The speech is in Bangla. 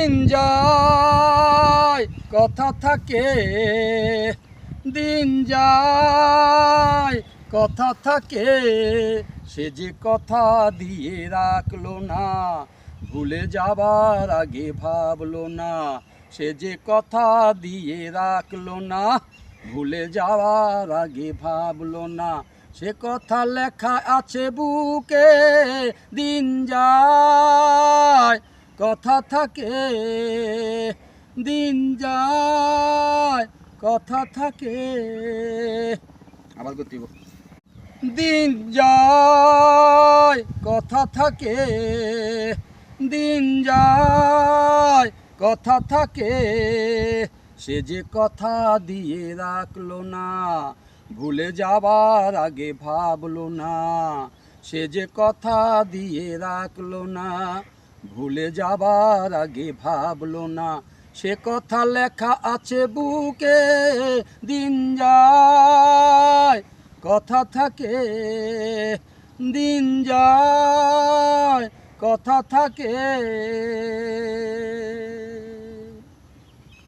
দিন যায় কথা থাকে, দিন যায় কথা থাকে, সে যে কথা দিয়ে রাখলো না, ভুলে যাবার আগে ভাবলো না। সে যে কথা দিয়ে রাখলো না, ভুলে যাওয়ার আগে ভাবলো না। সে কথা লেখা আছে বুকে, দিন যায় কথা থাকে, দিন যায় কথা থাকে। আবার করতে দিব। দিন যায় কথা থাকে, দিন যায় কথা থাকে, সে যে কথা দিয়ে রাখলো না, ভুলে যাবার আগে ভাবলো না। সে যে কথা দিয়ে রাখলো না, ভুলে যাবার আগে ভাবলো না। সে কথা লেখা আছে বুকে, দিন যায় কথা থাকে, দিন যায় কথা থাকে।